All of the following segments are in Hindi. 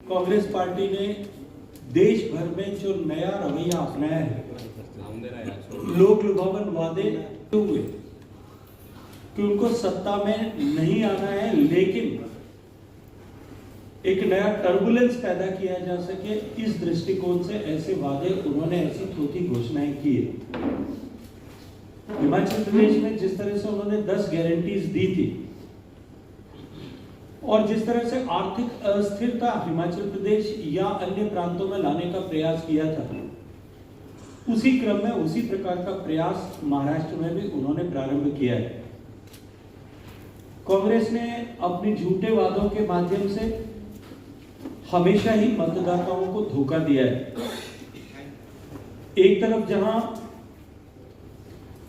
कांग्रेस पार्टी ने देश भर में जो नया रवैया अपनाया है, लोक लुभावन वादे हुए कि उनको सत्ता में नहीं आना है, लेकिन एक नया टर्बुलेंस पैदा किया जा सके, इस दृष्टिकोण से ऐसे वादे उन्होंने ऐसी थोथी घोषणाएं की है। हिमाचल प्रदेश में जिस तरह से उन्होंने 10 गारंटीज दी थी और जिस तरह से आर्थिक अस्थिरता हिमाचल प्रदेश या अन्य प्रांतों में लाने का प्रयास किया था, उसी क्रम में उसी प्रकार का प्रयास महाराष्ट्र में भी उन्होंने प्रारंभ किया है। कांग्रेस ने अपने झूठे वादों के माध्यम से हमेशा ही मतदाताओं को धोखा दिया है। एक तरफ जहां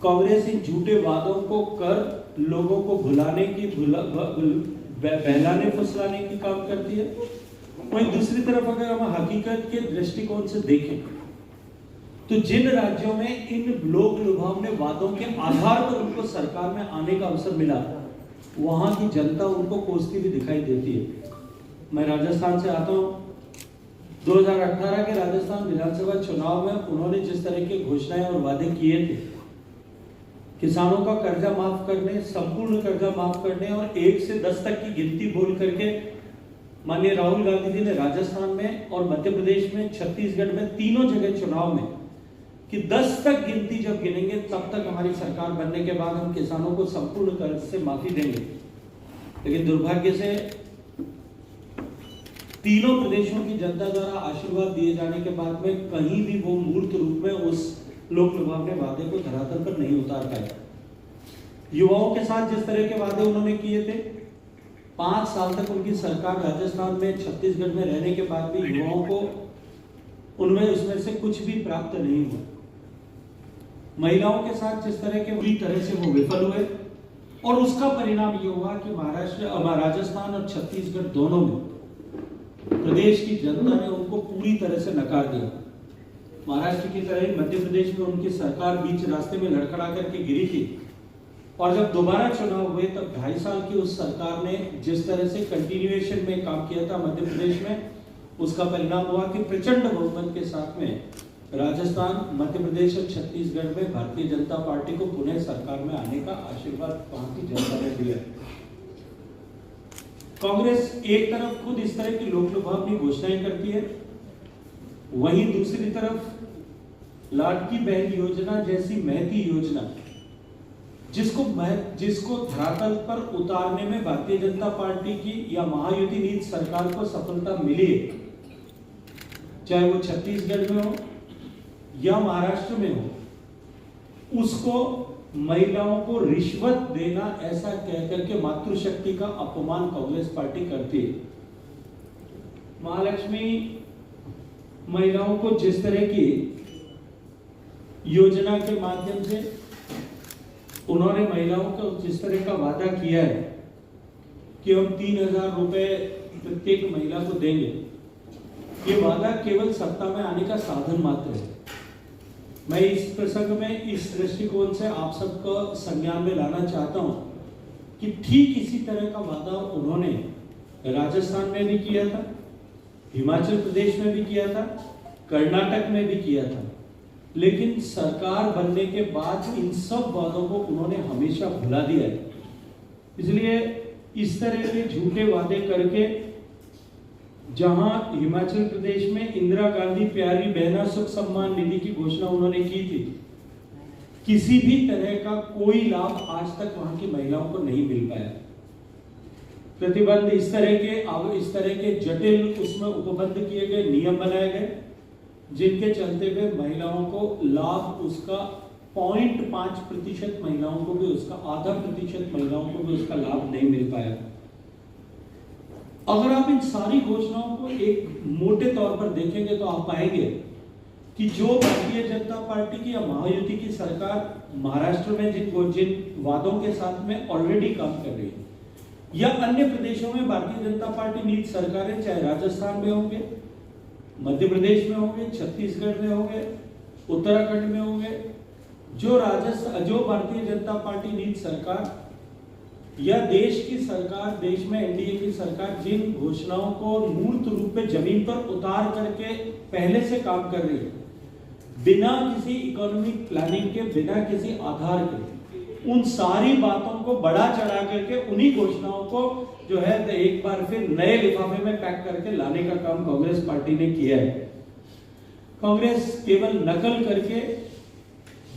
कांग्रेस इन झूठे वादों को कर लोगों को भुलाने की बहलाने फुसलाने की काम करती है, वहीं दूसरी तरफ अगर हम हकीकत के दृष्टिकोण से देखें तो जिन राज्यों में इन लोक लुभावने वादों के आधार पर उनको सरकार में आने का अवसर मिला, वहां की जनता उनको कोसती हुई दिखाई देती है। मैं राजस्थान से आता हूं। 2018 के राजस्थान विधानसभा चुनाव में उन्होंने जिस तरह की घोषणाएं और वादे किए थे, किसानों का कर्जा माफ करने, संपूर्ण कर्जा माफ करने और 1 से 10 तक की गिनती बोल करके माननीय राहुल गांधी जी ने राजस्थान में और मध्य प्रदेश में, छत्तीसगढ़ में, तीनों जगह चुनाव में कि 10 तक गिनती जब गिनेंगे तब तक हमारी सरकार बनने के बाद हम किसानों को संपूर्ण कर्ज से माफी देंगे। लेकिन दुर्भाग्य से तीनों प्रदेशों की जनता द्वारा आशीर्वाद दिए जाने के बाद में कहीं भी वो मूर्त रूप में उस लोक लुभावने वादे को धरातल पर नहीं उतार पाए। युवाओं के साथ जिस तरह के वादे उन्होंने किए थे, 5 साल तक उनकी सरकार राजस्थान में, छत्तीसगढ़ में रहने के बाद भी युवाओं को उनमें उसमें से कुछ भी प्राप्त नहीं हुआ। महिलाओं के साथ जिस तरह के पूरी तरह से वो विफल हुए और उसका परिणाम ये हुआ कि राजस्थान और छत्तीसगढ़ दोनों में प्रदेश की जनता ने उनको पूरी तरह से नकार दिया। महाराष्ट्र की तरह मध्य प्रदेश में उनकी सरकार बीच रास्ते में लड़खड़ा करके गिरी थी और जब दोबारा चुनाव हुए तब 2.5 साल की उस सरकार ने जिस तरह से कंटिन्यूएशन में काम किया था मध्य प्रदेश में, उसका परिणाम हुआ कि प्रचंड बहुमत के साथ में राजस्थान, मध्य प्रदेश और छत्तीसगढ़ में भारतीय जनता पार्टी को पुनः सरकार में आने का आशीर्वाद वहां की जनता ने दिया। कांग्रेस एक तरफ खुद इस तरह की लोक लुभावनी घोषणाएं करती है, वहीं दूसरी तरफ लाडली बहन योजना जैसी महती योजना जिसको धरातल पर उतारने में भारतीय जनता पार्टी की या महायुति नीति सरकार को सफलता मिली, चाहे वो छत्तीसगढ़ में हो या महाराष्ट्र में हो, उसको महिलाओं को रिश्वत देना ऐसा कहकर के मातृशक्ति का अपमान कांग्रेस पार्टी करती है। महालक्ष्मी महिलाओं को जिस तरह की योजना के माध्यम से उन्होंने महिलाओं को जिस तरह का वादा किया है कि हम 3,000 रुपए प्रत्येक महिला को देंगे, ये वादा केवल सत्ता में आने का साधन मात्र है। मैं इस प्रसंग में इस दृष्टिकोण से आप सबको संज्ञान में लाना चाहता हूं कि ठीक इसी तरह का वादा उन्होंने राजस्थान में भी किया था, हिमाचल प्रदेश में भी किया था, कर्नाटक में भी किया था, लेकिन सरकार बनने के बाद इन सब वादों को उन्होंने हमेशा भुला दिया है। इसलिए इस तरह के झूठे वादे करके जहां हिमाचल प्रदेश में इंदिरा गांधी प्यारी बहना सुख सम्मान निधि की घोषणा उन्होंने की थी, किसी भी तरह का कोई लाभ आज तक वहां की महिलाओं को नहीं मिल पाया। प्रतिबंध इस तरह के जटिल उसमें उपबंध किए गए, नियम बनाए गए, जिनके चलते हुए महिलाओं को लाभ उसका 0.5% महिलाओं को भी उसका 0.5% महिलाओं को भी उसका लाभ नहीं मिल पाया। अगर आप इन सारी घोषणाओं को एक मोटे तौर पर देखेंगे तो आप पाएंगे कि जो भारतीय जनता पार्टी की या महायुति की सरकार महाराष्ट्र में जिन वादों के साथ में ऑलरेडी काम कर रही है, या अन्य प्रदेशों में भारतीय जनता पार्टी नीति सरकारें, चाहे राजस्थान में होंगे, मध्य प्रदेश में होंगे, छत्तीसगढ़ में होंगे, उत्तराखंड में होंगे, जो भारतीय जनता पार्टी नीति सरकार यह देश की सरकार, देश में एनडीए की सरकार जिन घोषणाओं को मूर्त रूप में जमीन पर उतार करके पहले से काम कर रही है, बिना किसी इकोनॉमिक प्लानिंग के, बिना किसी आधार के, उन सारी बातों को बड़ा चढ़ा करके उन्हीं घोषणाओं को जो है एक बार फिर नए लिफाफे में पैक करके लाने का काम कांग्रेस पार्टी ने किया है। कांग्रेस केवल नकल करके,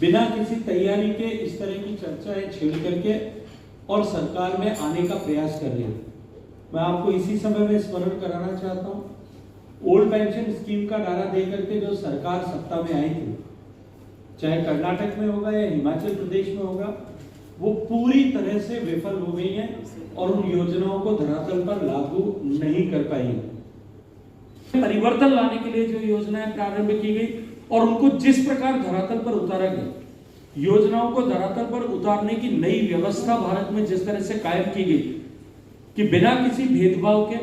बिना किसी तैयारी के इस तरह की चर्चाएं छेड़ करके और सरकार में आने का प्रयास कर रही है। मैं आपको इसी समय में स्मरण कराना चाहता हूं, ओल्ड पेंशन स्कीम का नारा दे करके जो सरकार सत्ता में आई थी, चाहे कर्नाटक में होगा या हिमाचल प्रदेश में होगा, वो पूरी तरह से विफल हो गई है और उन योजनाओं को धरातल पर लागू नहीं कर पाई है। परिवर्तन लाने के लिए जो योजनाएं प्रारंभ की गई और उनको जिस प्रकार धरातल पर उतारा गया, योजनाओं को धरातल पर उतारने की नई व्यवस्था भारत में जिस तरह से कायम की गई कि बिना किसी भेदभाव के,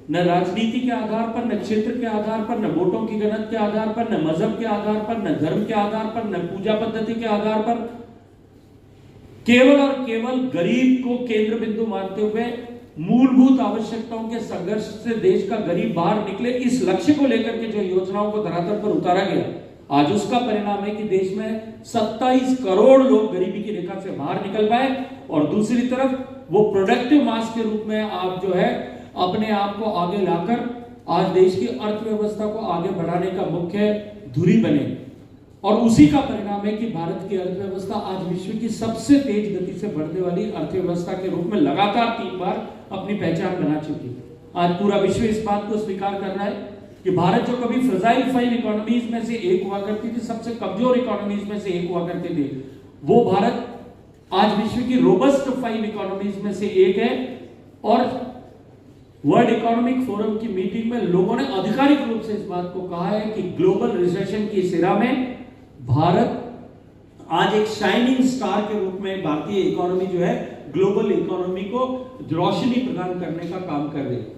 न राजनीति के आधार पर, न क्षेत्र के आधार पर, न वोटों की गणना के आधार पर, न मजहब के आधार पर, न धर्म के आधार पर, न पूजा पद्धति के आधार पर, केवल और केवल गरीब को केंद्र बिंदु मानते हुए मूलभूत आवश्यकताओं के संघर्ष से देश का गरीब बाहर निकले, इस लक्ष्य को लेकर के जो योजनाओं को धरातल पर उतारा गया, आज उसका परिणाम है कि देश में 27 करोड़ लोग गरीबी की रेखा से बाहर निकल पाए और दूसरी तरफ वो प्रोडक्टिव मास के रूप में आप जो है अपने आप को आगे लाकर आज देश की अर्थव्यवस्था को आगे बढ़ाने का मुख्य धुरी बने। और उसी का परिणाम है कि भारत की अर्थव्यवस्था आज विश्व की सबसे तेज गति से बढ़ने वाली अर्थव्यवस्था के रूप में लगातार 3 बार अपनी पहचान बना चुकी है। आज पूरा विश्व इस बात को स्वीकार कर रहा है कि भारत जो कभी फ्रेजाइल 5 इकोनॉमीज में से एक हुआ करती थी, सबसे कमजोर इकोनॉमीज में से एक हुआ करती थी, वो भारत आज विश्व की रोबस्ट 5 इकोनॉमीज में से एक है। और वर्ल्ड इकोनॉमिक फोरम की मीटिंग में लोगों ने आधिकारिक रूप से इस बात को कहा है कि ग्लोबल रिसेशन की सिरा में भारत आज एक शाइनिंग स्टार के रूप में भारतीय इकोनॉमी जो है ग्लोबल इकोनॉमी को रोशनी प्रदान करने का काम कर रही है।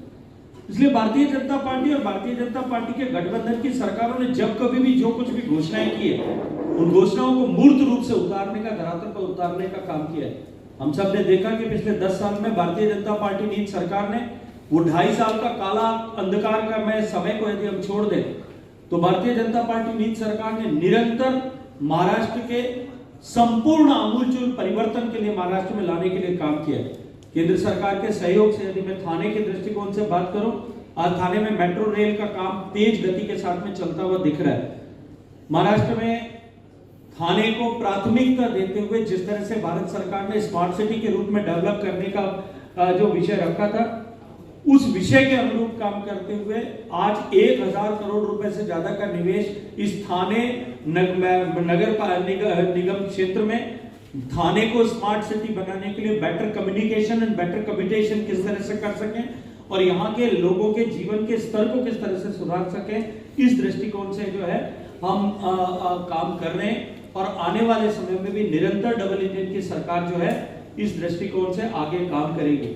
इसलिए भारतीय जनता पार्टी और भारतीय जनता पार्टी के गठबंधन की सरकारों ने जब कभी भी जो कुछ भी घोषणाएं की है, उन घोषणाओं को मूर्त रूप से उतारने का, धरातल पर उतारने का काम किया है। हम सब ने देखा कि पिछले 10 साल में भारतीय जनता पार्टी नीति सरकार ने वो 2.5 साल का काला अंधकार का मैं समय को यदि हम छोड़ दें तो भारतीय जनता पार्टी नीति सरकार ने निरंतर महाराष्ट्र के संपूर्ण आमूलचूल परिवर्तन के लिए, महाराष्ट्र में लाने के लिए काम किया है। केंद्र सरकार के सहयोग से यदि मैं थाने के दृष्टिकोण से बात करूं, आज थाने में मेट्रो रेल का काम तेज गति के साथ में चलता हुआ दिख रहा है। महाराष्ट्र में थाने को प्राथमिकता देते हुए जिस तरह से भारत सरकार ने स्मार्ट सिटी के रूप में डेवलप करने का जो विषय रखा था, उस विषय के अनुरूप काम करते हुए आज 1000 करोड़ रुपए से ज्यादा का निवेश इस थाने नगर निगम क्षेत्र में थाने को स्मार्ट सिटी बनाने के लिए better communication and better communication किस तरह से कर सकें और यहाँ के लोगों के जीवन के स्तर को किस तरह से सुधार सकें, इस दृष्टिकोण से जो है हम काम कर रहे हैं। और आने वाले समय में भी निरंतर डबल इंजन की सरकार जो है इस दृष्टिकोण से आगे काम करेगी।